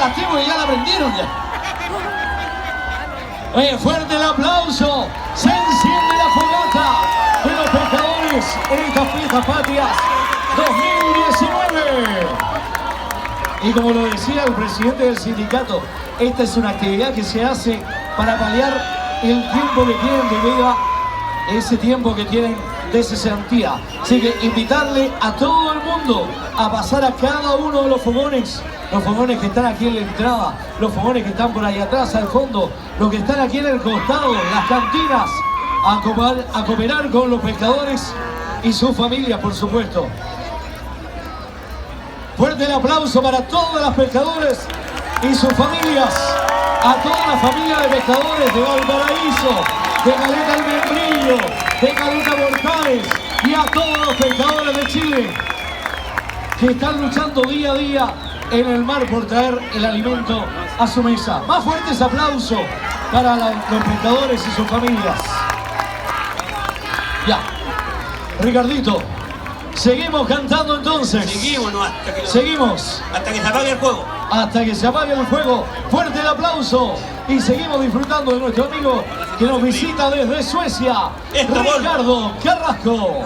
gastemos y ya la prendieron ya. Fuerte el aplauso. Se enciende la fogata de los pescadores en estas fiestas patrias 2019. Y como lo decía el presidente del sindicato, esta es una actividad que se hace para paliar el tiempo que tienen de vida, ese tiempo que tienen de cesantía. Así que invitarle a todo el mundo a pasar a cada uno de los fogones que están aquí en la entrada, los fogones que están por ahí atrás al fondo, los que están aquí en el costado, las cantinas, a cooperar con los pescadores y sus familias, por supuesto. Fuerte el aplauso para todas las pescadores y sus familias, a toda la familia de pescadores de Valparaíso, de Caleta El Membrillo, de Caleta Portales y a todos los pescadores de Chile que están luchando día a día en el mar por traer el alimento a su mesa. Más fuertes aplausos para los pescadores y sus familias. Ya, Ricardito, seguimos cantando entonces. Seguimos, no, seguimos. Hasta que se apague el fuego. Hasta que se apague el fuego. Fuerte el aplauso. Y seguimos disfrutando de nuestro amigo que nos visita desde Suecia, Ricardo Carrasco.